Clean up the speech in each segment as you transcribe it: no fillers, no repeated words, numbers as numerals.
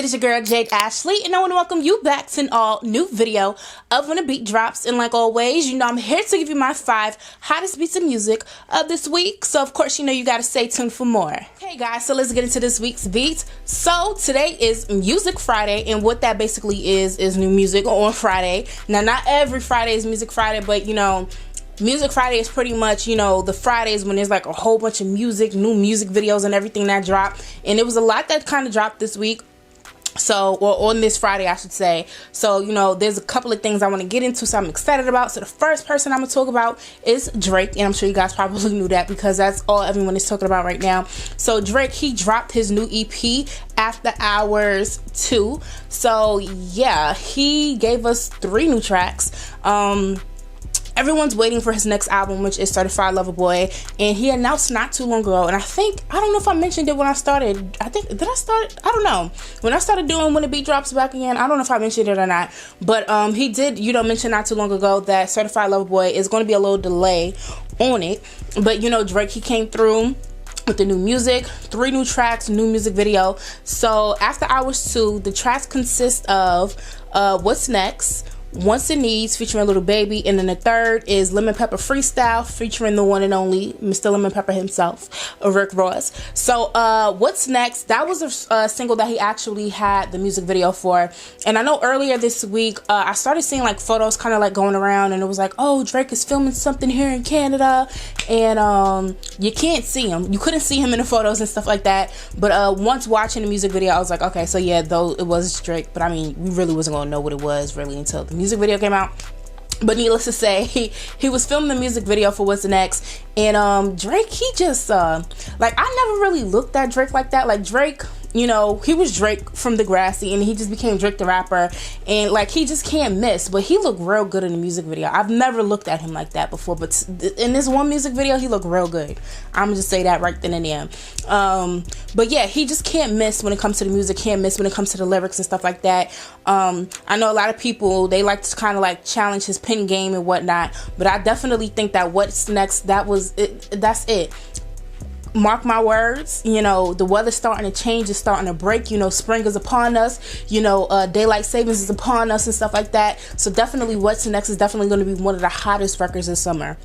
It is your girl Jade Ashley, and I want to welcome you back to an all new video of When a Beat Drops. And like always, you know I'm here to give you my 5 hottest beats of music of this week. So of course, you know you gotta stay tuned for more. Okay guys, so let's get into this week's beats. So today is Music Friday, and what that basically is new music on Friday. Now not every Friday is Music Friday, but you know, Music Friday is pretty much, you know, the Fridays when there's like a whole bunch of music, new music videos and everything that drop. And it was a lot that kind of dropped this week. So, or on this Friday, I should say. So, you know, there's a couple of things I want to get into, so I'm excited about. So the first person I'm going to talk about is Drake. And I'm sure you guys probably knew that because that's all everyone is talking about right now. So Drake, he dropped his new EP, After Hours 2. So yeah, he gave us 3 new tracks. Everyone's waiting for his next album, which is Certified Lover Boy, and he announced not too long ago, and I don't know if I mentioned it when I started. Did I start? I don't know. When I started doing When the Beat Drops back again, I don't know if I mentioned it or not, but he did, you know, mention not too long ago that Certified Lover Boy is going to be a little delay on it, but you know, Drake, he came through with the new music, 3 new tracks, new music video. So After Hours 2, the tracks consist of What's Next, Wants and Needs featuring Little Baby, and then the third is Lemon Pepper Freestyle featuring the one and only Mr. Lemon Pepper himself, Rick Ross. So What's Next, that was a single that he actually had the music video for. And I know earlier this week I started seeing like photos kind of like going around, and it was like, oh, Drake is filming something here in Canada, and you can't see him, you couldn't see him in the photos and stuff like that. But once watching the music video, I was like, okay, so yeah, though it was Drake, but I mean, we really wasn't gonna know what it was really until the music video came out. But needless to say, he was filming the music video for What's Next, and Drake, he just like, I never really looked at Drake like that. Like Drake, you know, he was Drake from Degrassi, and he just became Drake the rapper, and like he just can't miss. But he looked real good in the music video. I've never looked at him like that before, but in this one music video, he looked real good. I'm gonna just say that right then and there. But yeah, he just can't miss when it comes to the music, can't miss when it comes to the lyrics and stuff like that. I know a lot of people, they like to kind of like challenge his pen game and whatnot, but I definitely think that What's Next, that was it. That's it. Mark my words, you know, the weather's starting to change, it's starting to break, you know, spring is upon us, you know, daylight savings is upon us and stuff like that. So definitely What's Next is definitely going to be one of the hottest records this summer.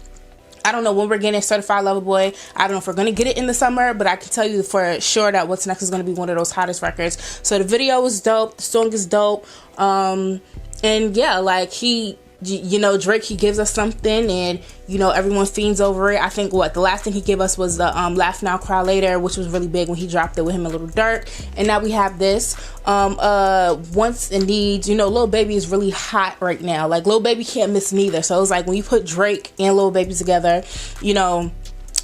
I don't know when we're getting Certified Lover Boy. I don't know if we're going to get it in the summer, but I can tell you for sure that What's Next is going to be one of those hottest records. So the video is dope, the song is dope, and yeah, like you know, Drake, he gives us something, and you know, everyone fiends over it. I think the last thing he gave us was the Laugh Now Cry Later, which was really big when he dropped it with him and Lil Durk. And now we have this Wants and Needs. You know, Lil Baby is really hot right now. Like Lil Baby can't miss neither. So it's like when you put Drake and Lil Baby together, you know,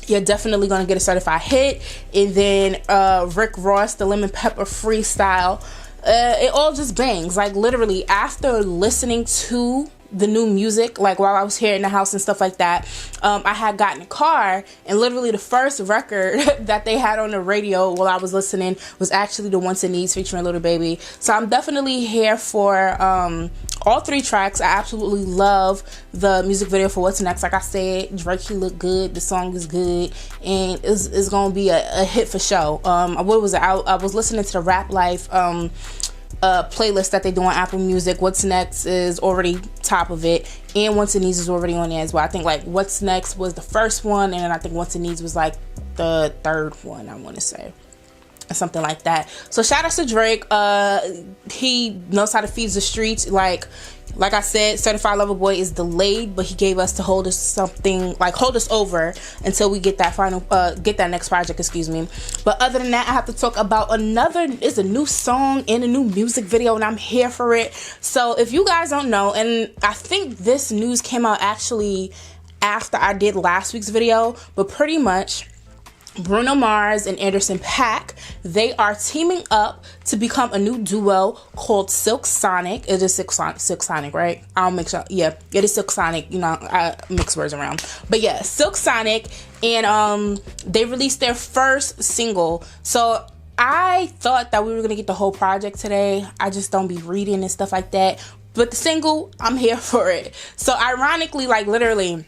you're definitely gonna get a certified hit. And then Rick Ross, the Lemon Pepper Freestyle, it all just bangs. Like literally after listening to the new music, like while I was here in the house and stuff like that, I had gotten a car, and literally the first record that they had on the radio while I was listening was actually the Wants and Needs featuring Little Baby. So I'm definitely here for all 3 tracks. I absolutely love the music video for What's Next. Like I said, Drake, he looked good, the song is good, and it's gonna be a hit for sure. What was it? I was listening to the Rap Life playlist that they do on Apple Music. What's Next is already top of it, and Wants and Needs is already on there as well. I think like What's Next was the first one, and then I think Wants and Needs was like the 3rd one, I want to say, or something like that. So shout out to Drake. He knows how to feed the streets. Like I said, Certified Lover Boy is delayed, but he gave us to hold us something, like hold us over until we get that final, get that next project, excuse me. But other than that, I have to talk about it's a new song and a new music video, and I'm here for it. So if you guys don't know, and I think this news came out actually after I did last week's video, but pretty much Bruno Mars and Anderson .Paak, they are teaming up to become a new duo called Silk Sonic. It is Silk Sonic, right? I'll make sure. Yeah, it is Silk Sonic. You know, I mix words around. But yeah, Silk Sonic, and they released their first single. So I thought that we were gonna get the whole project today. I just don't be reading and stuff like that. But the single, I'm here for it. So ironically, like literally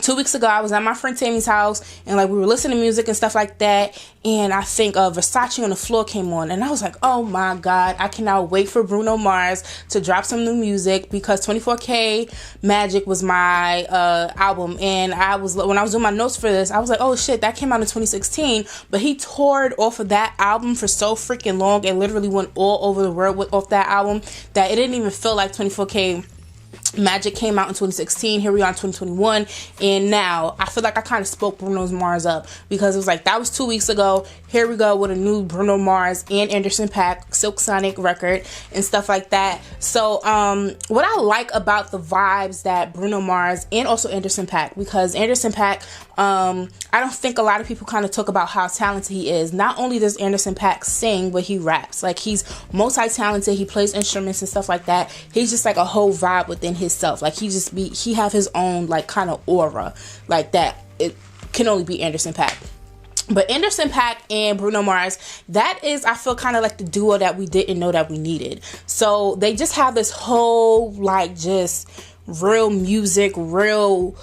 2 weeks ago, I was at my friend Tammy's house, and like we were listening to music and stuff like that, and I think Versace on the Floor came on, and I was like, oh my god, I cannot wait for Bruno Mars to drop some new music, because 24K Magic was my album, and when I was doing my notes for this, I was like, oh shit, that came out in 2016, but he toured off of that album for so freaking long and literally went all over the world off that album that it didn't even feel like 24K Magic came out in 2016. Here we are in 2021, and now I feel like I kind of spoke Bruno Mars up, because it was like that was 2 weeks ago. Here we go with a new Bruno Mars and Anderson .Paak Silk Sonic record and stuff like that. So what I like about the vibes that Bruno Mars and also Anderson .Paak, because Anderson .Paak, I don't think a lot of people kind of talk about how talented he is. Not only does Anderson .Paak sing, but he raps. Like, he's multi-talented. He plays instruments and stuff like that. He's just like a whole vibe within himself. Like, he have his own like kind of aura like that. It can only be Anderson .Paak. But Anderson .Paak and Bruno Mars, that is, I feel, kind of like the duo that we didn't know that we needed. So they just have this whole like just real music, real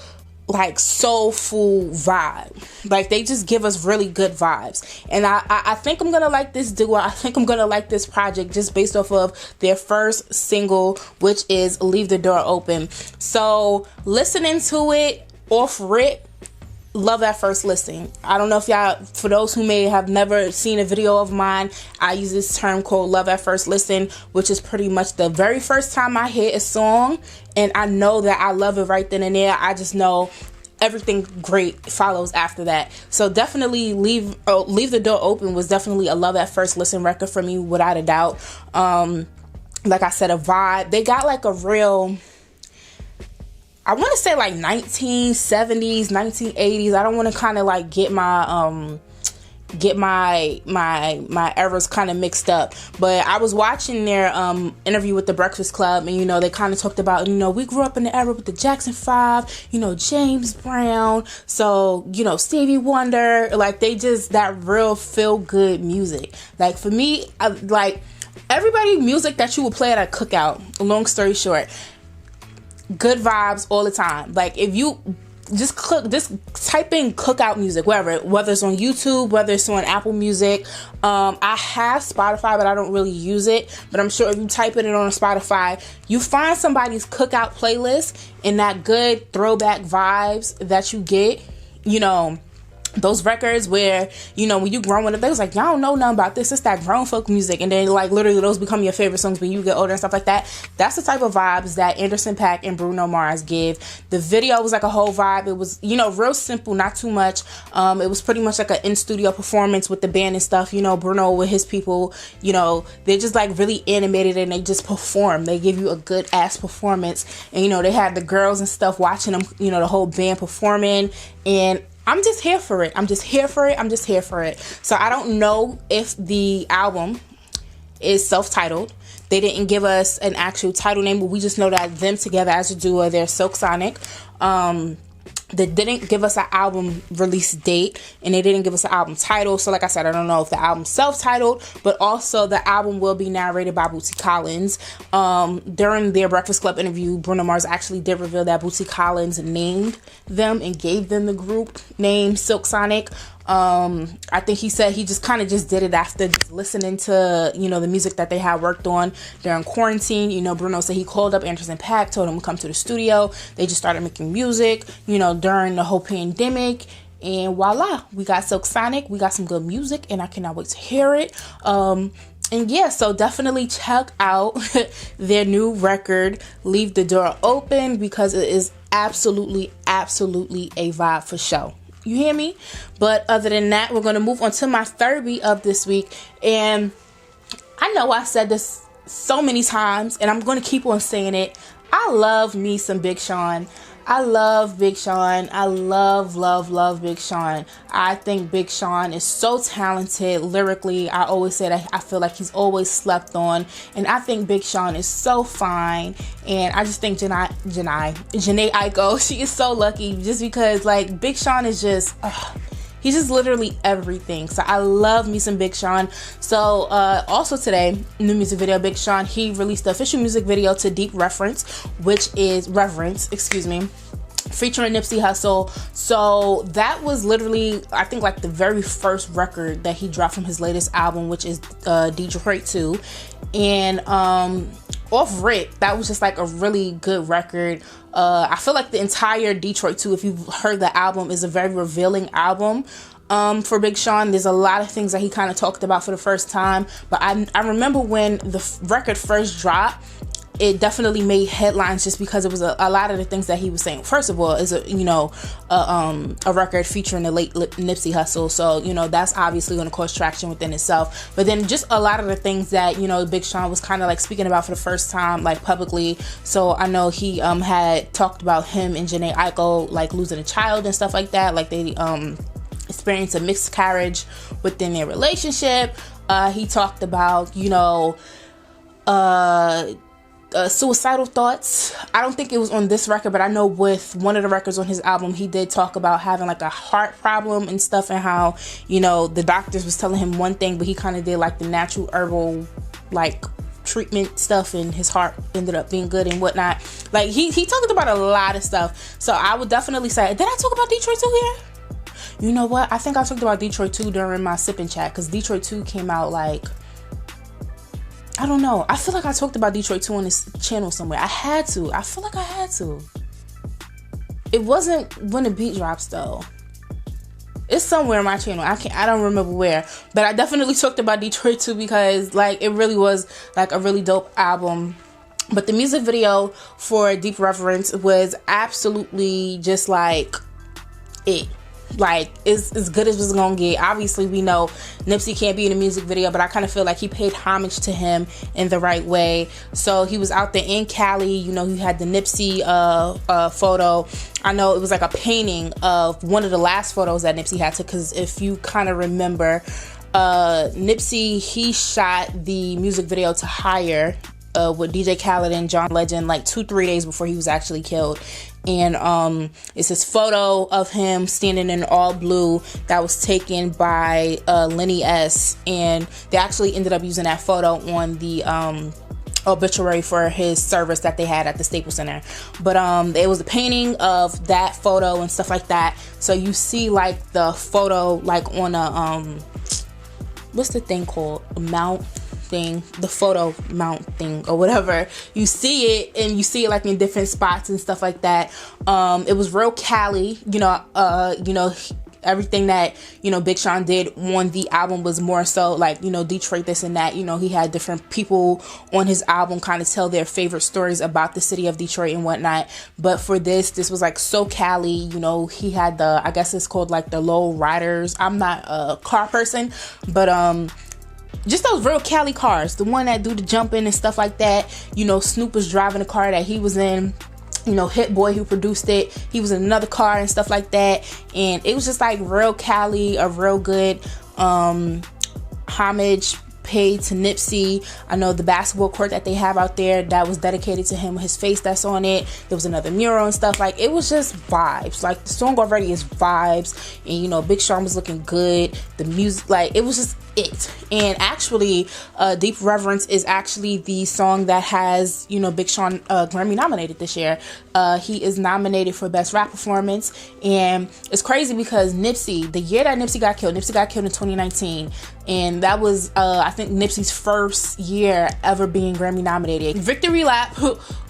like soulful vibe. Like, they just give us really good vibes, and I think I'm gonna like this duo. I think I'm gonna like this project just based off of their first single, which is Leave the Door Open. So listening to it off rip, love at first listen. I don't know if y'all, for those who may have never seen a video of mine, I use this term called love at first listen, which is pretty much the very first time I hear a song and I know that I love it right then and there. I just know everything great follows after that. So definitely Leave the Door Open was definitely a love at first listen record for me, without a doubt. Like I said, a vibe. They got like a real, I want to say like 1970s, 1980s. I don't want to kind of like get my eras kind of mixed up, but I was watching their interview with the Breakfast Club, and they kind of talked about, we grew up in the era with the Jackson 5, James Brown, so Stevie Wonder, like they just, that real feel good music. Like for me, like everybody music that you would play at a cookout, long story short, good vibes all the time. Like if you just type in cookout music, whether it's on YouTube, whether it's on Apple Music. I have Spotify, but I don't really use it. But I'm sure if you type it in on Spotify, you find somebody's cookout playlist, and that good throwback vibes that you get, those records where, when you growing up, they was like, y'all don't know nothing about this. It's that grown folk music. And then, like, literally those become your favorite songs when you get older and stuff like that. That's the type of vibes that Anderson .Paak and Bruno Mars give. The video was like a whole vibe. It was, real simple, not too much. It was pretty much like an in-studio performance with the band and stuff. Bruno with his people, they're just, like, really animated, and they just perform. They give you a good-ass performance. And, they had the girls and stuff watching them, the whole band performing. And I'm just here for it. I'm just here for it. So I don't know if the album is self-titled. They didn't give us an actual title name, but we just know that them together as a duo, they're Silk Sonic. They didn't give us an album release date, and they didn't give us an album title. So like I said, I don't know if the album's self-titled, but also the album will be narrated by Bootsy Collins. During their Breakfast Club interview, Bruno Mars actually did reveal that Bootsy Collins named them and gave them the group name Silk Sonic. I think he said he just kind of just did it after listening to, the music that they had worked on during quarantine. Bruno said he called up Anderson .Paak, told him to come to the studio. They just started making music, during the whole pandemic. And voila, we got Silk Sonic. We got some good music, and I cannot wait to hear it. And yeah, so definitely check out their new record, Leave the Door Open, because it is absolutely a vibe for show. You hear me? But other than that, we're going to move on to my third beat of this week. And I know I said this so many times, and I'm going to keep on saying it. I love me some Big Sean. I love Big Sean. I love Big Sean. I think Big Sean is so talented lyrically. I always say that I feel like he's always slept on. And I think Big Sean is so fine. And I just think Janae Aiko, she is so lucky just because, like, Big Sean is just... he's just literally everything. So I love me some Big Sean. So also today, new music video, Big Sean, he released the official music video to Reverence, which is featuring Nipsey Hussle. So that was literally, I think, like the very first record that he dropped from his latest album, which is Detroit 2. And off rip, that was just like a really good record. I feel like the entire Detroit 2, if you've heard the album, is a very revealing album for Big Sean. There's a lot of things that he kind of talked about for the first time. But I remember when the record first dropped, it definitely made headlines just because it was a lot of the things that he was saying. First of all, is a record featuring the late Nipsey Hussle, so that's obviously going to cause traction within itself. But then just a lot of the things that Big Sean was kind of like speaking about for the first time, like publicly. So I know he had talked about him and Jhené Aiko like losing a child and stuff like that. Like they experienced a miscarriage within their relationship. He talked about suicidal thoughts. I don't think it was on this record, but I know with one of the records on his album, he did talk about having like a heart problem and stuff, and how the doctors was telling him one thing, but he kind of did like the natural herbal like treatment stuff, and his heart ended up being good and whatnot. Like he talked about a lot of stuff. So I would definitely say, did I talk about Detroit 2 here? You know what? I think I talked about Detroit 2 during my sipping chat, because Detroit 2 came out like, I don't know. I feel like I talked about Detroit 2 on this channel somewhere. I had to. I feel like I had to. It wasn't when the beat drops though. It's somewhere on my channel. I don't remember where. But I definitely talked about Detroit 2 because like it really was like a really dope album. But the music video for Deep Reverence was absolutely just like it. Like it's as good as it's gonna get. Obviously we know Nipsey can't be in a music video, but I kind of feel like he paid homage to him in the right way. So he was out there in Cali, he had the Nipsey photo. I know it was like a painting of one of the last photos that Nipsey had took, because if you kind of remember, Nipsey, he shot the music video to Higher with DJ Khaled and John Legend like 2-3 days before he was actually killed. And it's this photo of him standing in all blue that was taken by Lenny S, and they actually ended up using that photo on the obituary for his service that they had at the Staples Center. But it was a painting of that photo and stuff like that. So you see like the photo like on a what's the thing called, a mount thing, the photo mount thing or whatever. You see it, and you see it like in different spots and stuff like that. It was real Cali, everything that Big Sean did on the album was more so like Detroit this and that. He had different people on his album kind of tell their favorite stories about the city of Detroit and whatnot. But for this was like so Cali. He had the, I guess it's called like the low riders. I'm not a car person, but just those real Cali cars, the one that do the jumping and stuff like that. Snoop was driving the car that he was in. Hit Boy, who produced it, he was in another car and stuff like that. And it was just like real Cali, a real good homage paid to Nipsey. I know the basketball court that they have out there that was dedicated to him, his face that's on it. There was another mural and stuff. Like it was just vibes. Like the song already is vibes, and Big Sean was looking good. The music, like it was just it. And actually Deep Reverence is actually the song that has Big Sean Grammy nominated this year. He is nominated for Best Rap Performance. And it's crazy because Nipsey, the year that Nipsey got killed in 2019, and that was I think Nipsey's first year ever being Grammy nominated. Victory Lap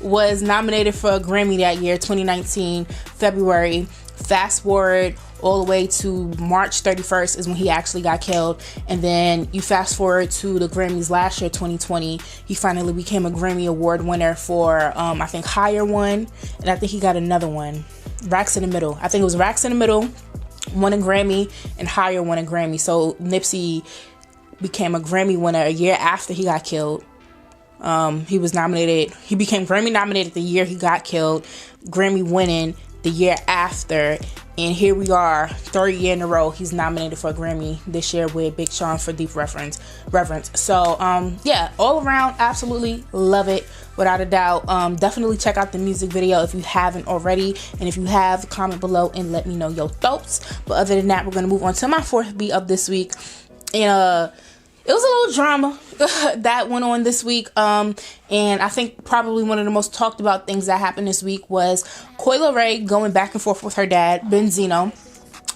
was nominated for a Grammy that year, 2019 February. Fast forward all the way to March 31st is when he actually got killed. And then you fast forward to the Grammys last year, 2020. He finally became a Grammy Award winner for, I think, Higher one. And I think he got another one. Racks in the Middle. I think it was Racks in the Middle, won a Grammy, and Higher won a Grammy. So Nipsey became a Grammy winner a year after he got killed. He was nominated. He became Grammy nominated the year he got killed. Grammy winning the year after, and here we are, third year in a row he's nominated for a Grammy this year with Big Sean for Deep Reverence. So yeah, all around absolutely love it without a doubt. Definitely check out the music video if you haven't already, and if you have, comment below and let me know your thoughts. But other than that, we're gonna move on to my fourth beat of this week. And it was a little drama that went on this week. And I think probably one of the most talked about things that happened this week was Coi Leray going back and forth with her dad, Benzino.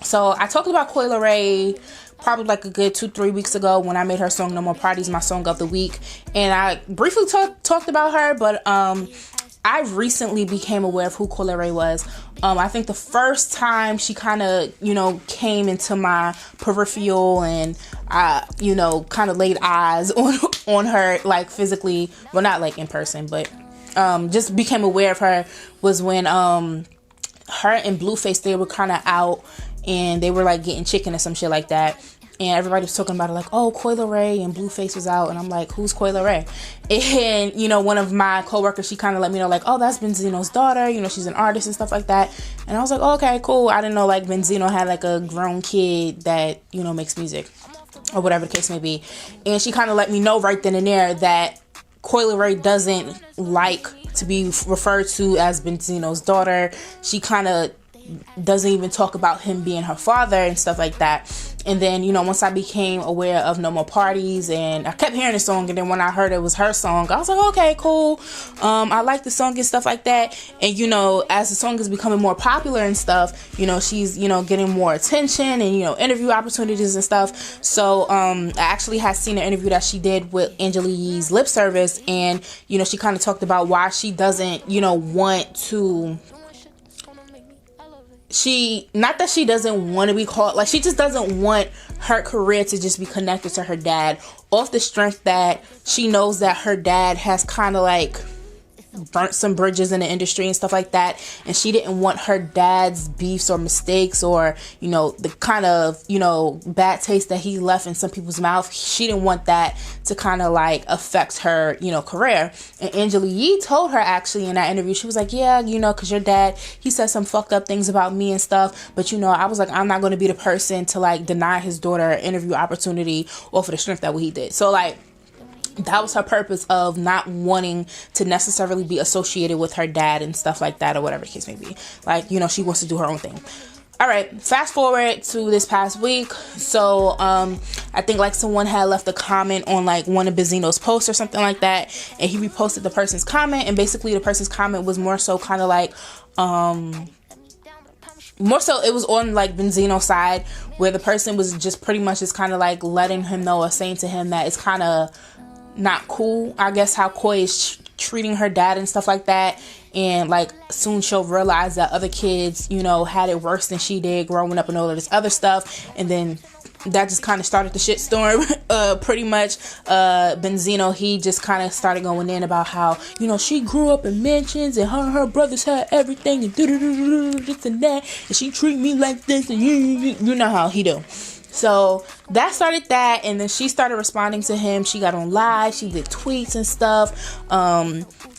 So I talked about Coi Leray probably like a good 2-3 weeks ago when I made her song No More Parties my song of the week. And I briefly talked about her, but I recently became aware of who Coi Leray was. I think the first time she kind of, came into my peripheral and I, kind of laid eyes on her, like physically, well, not like in person, but just became aware of her was when her and Blueface, they were kind of out and they were like getting chicken or some shit like that. And everybody was talking about it like, oh, Coi Leray and Blueface was out. And I'm like, who's Coi Leray? And, one of my coworkers, she kind of let me know like, oh, that's Benzino's daughter. She's an artist and stuff like that. And I was like, oh, okay, cool. I didn't know like Benzino had like a grown kid that, makes music or whatever the case may be. And she kind of let me know right then and there that Coi Leray doesn't like to be referred to as Benzino's daughter. She kind of doesn't even talk about him being her father and stuff like that. And then, once I became aware of No More Parties and I kept hearing the song, and then when I heard it was her song, I was like, okay, cool. I like the song and stuff like that. And, as the song is becoming more popular and stuff, she's, getting more attention and, interview opportunities and stuff. So, I actually had seen an interview that she did with Angela Yee's Lip Service. And, she kind of talked about why she doesn't, want to... not that she doesn't want to be called, like she just doesn't want her career to just be connected to her dad, off the strength that she knows that her dad has kind of like burnt some bridges in the industry and stuff like that, and she didn't want her dad's beefs or mistakes or the kind of bad taste that he left in some people's mouth. She didn't want that to kind of like affect her career. And Angela Yee told her actually in that interview, she was like, yeah, because your dad, he said some fucked up things about me and stuff, but I was like, I'm not going to be the person to like deny his daughter an interview opportunity off of the strength that what he did. So like that was her purpose of not wanting to necessarily be associated with her dad and stuff like that, or whatever the case may be. Like, she wants to do her own thing. All right, fast forward to this past week. So, I think like someone had left a comment on like one of Benzino's posts or something like that, and he reposted the person's comment, and basically the person's comment was more so kind of like, more so it was on like Benzino's side, where the person was just pretty much just kind of like letting him know or saying to him that it's kind of not cool, I guess, how Coi is treating her dad and stuff like that. And like soon she'll realize that other kids, had it worse than she did growing up and all of this other stuff. And then that just kind of started the shitstorm. Pretty much Benzino, he just kind of started going in about how, she grew up in mansions and her brothers had everything and this and that, and she treat me like this, and you know how he do. So that started that, and then she started responding to him. She got on live, she did tweets and stuff.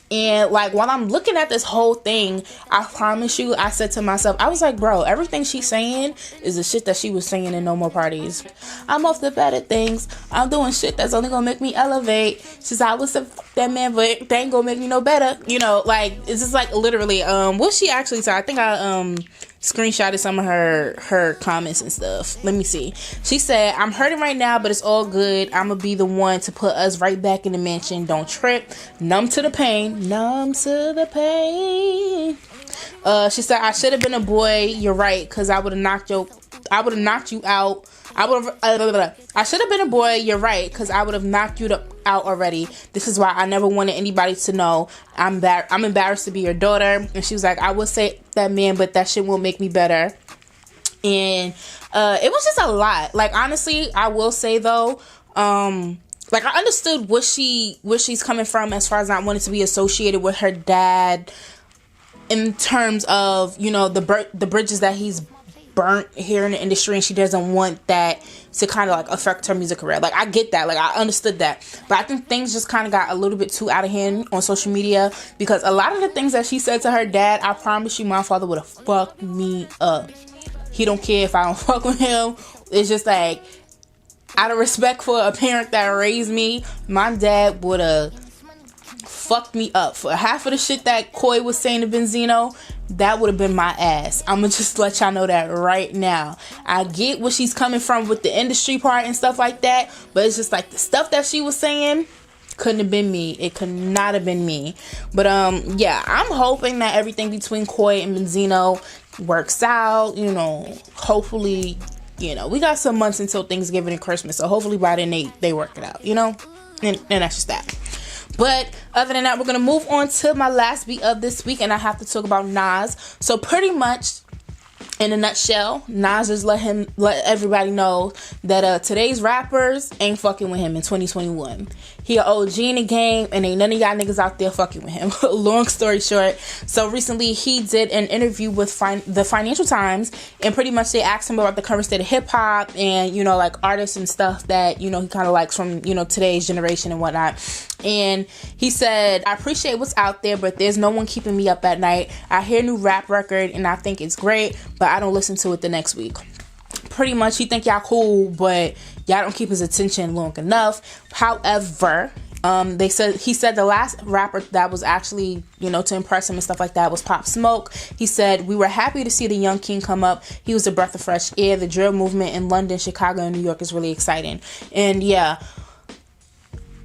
And like while I'm looking at this whole thing, I promise you, I said to myself, I was like, bro, everything she's saying is the shit that she was saying in No More Parties. I'm off the better things. I'm doing shit that's only gonna make me elevate. She said, I was that man, but they ain't gonna make me no better. Like it's just like literally, what she actually said. I think I screenshotted some of her comments and stuff. Let me see. She said, I'm hurting right now, but it's all good. I'm gonna be the one to put us right back in the mansion. Don't trip. Numb to the pain. She said, I should have been a boy. You're right, because I would have knocked you out. I should have been a boy. You're right, because I would have knocked you out already. This is why I never wanted anybody to know. I'm embarrassed to be your daughter. And she was like, I would say that man, but that shit won't make me better. And it was just a lot. Like honestly, I will say though, like I understood where she's coming from as far as not wanting to be associated with her dad, in terms of the bridges that he's burnt here in the industry, and she doesn't want that to kind of like affect her music career. Like I get that, like I understood that, but I think things just kind of got a little bit too out of hand on social media, because a lot of the things that she said to her dad, I promise you my father would have fucked me up. He don't care if I don't fuck with him. It's just like, out of respect for a parent that raised me, my dad would have fucked me up for half of the shit that Coi was saying to Benzino. that would have been my ass. I'm gonna just let y'all know that right now. I get where she's coming from with the industry part and stuff like that, but it's just like the stuff that she was saying couldn't have been me. It could not have been me. But yeah, I'm hoping that everything between Coi and Benzino works out. You know, hopefully, you know, we got some months until Thanksgiving and Christmas, so hopefully by then they work it out, you know. And that's just that. But other than that, we're gonna move on to my last beat of this week, and I have to talk about Nas. So pretty much, in a nutshell, Nas just let everybody know that today's rappers ain't fucking with him in 2021. He an OG in the game, and ain't none of y'all niggas out there fucking with him. Long story short, so recently he did an interview with the Financial Times, and pretty much they asked him about the current state of hip hop and, you know, like artists and stuff that, you know, he kind of likes from, you know, today's generation and whatnot. And he said, I appreciate what's out there, but there's no one keeping me up at night. I hear a new rap record and I think it's great, but I don't listen to it the next week. Pretty much, he think y'all cool, but y'all don't keep his attention long enough. However, he said the last rapper that was actually, you know, to impress him and stuff like that was Pop Smoke. He said, we were happy to see the young king come up. He was a breath of fresh air. The drill movement in London, Chicago, and New York is really exciting. And yeah,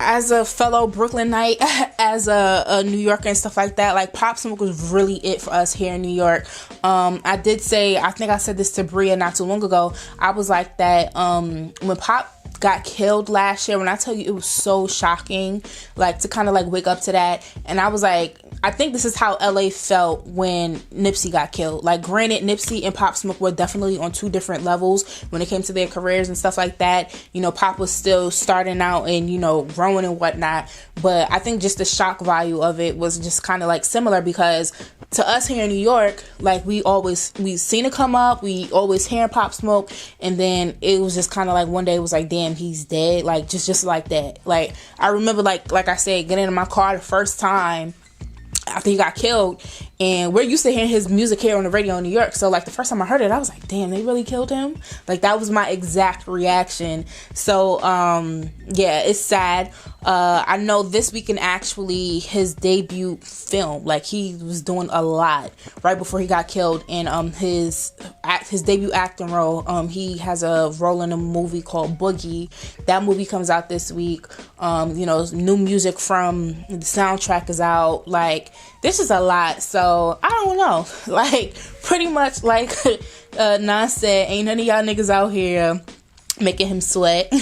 as a fellow Brooklynite, as a New Yorker and stuff like that, like Pop Smoke was really it for us here in New York. I did say, I think I said this to Bria not too long ago. I was like that when Pop got killed last year, when I tell you it was so shocking, like to kind of like wake up to that. And I was like, I think this is how LA felt when Nipsey got killed. Like, granted, Nipsey and Pop Smoke were definitely on two different levels when it came to their careers and stuff like that. You know, Pop was still starting out and, you know, growing and whatnot. But I think just the shock value of it was just kind of like similar, because to us here in New York, like we seen it come up, we always hearing Pop Smoke, and then it was just kind of like one day it was like, damn, he's dead, like just like that. Like, I remember like I said, getting in my car the first time after he got killed, and we're used to hearing his music here on the radio in New York, so like the first time I heard it, I was like, damn, they really killed him. Like, that was my exact reaction. So yeah, it's sad. I know this weekend actually his debut film, like he was doing a lot right before he got killed, and his debut acting role, he has a role in a movie called Boogie. That movie comes out this week. You know, new music from the soundtrack is out. Like, this is a lot, so I don't know. Like, pretty much like Nas said, ain't none of y'all niggas out here making him sweat.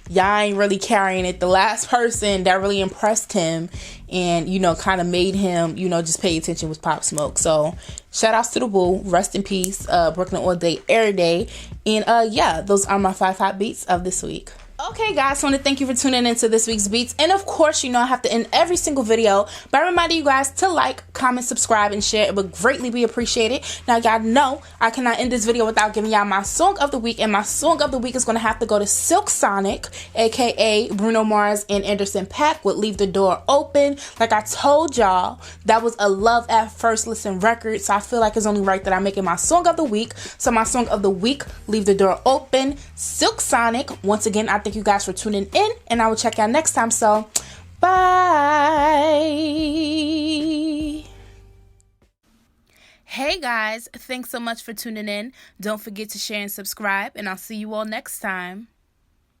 Y'all ain't really carrying it. The last person that really impressed him and, you know, kind of made him, you know, just pay attention was Pop Smoke. So shout outs to the boo. Rest in peace. Brooklyn all day, every day. And yeah, those are my 5 hot beats of this week. Okay, guys, I want to thank you for tuning into this week's beats. And of course, you know I have to end every single video by reminding you guys to like, comment, subscribe, and share. It would greatly be appreciated. Now, y'all know I cannot end this video without giving y'all my song of the week. And my song of the week is going to have to go to Silk Sonic, aka Bruno Mars and Anderson .Paak with Leave the Door Open. Like I told y'all, that was a love at first listen record. So I feel like it's only right that I'm making my song of the week. So my song of the week, Leave the Door Open, Silk Sonic. Once again, I thank you guys for tuning in, and I will check y'all next time. So bye. Hey guys, thanks so much for tuning in. Don't forget to share and subscribe, and I'll see you all next time.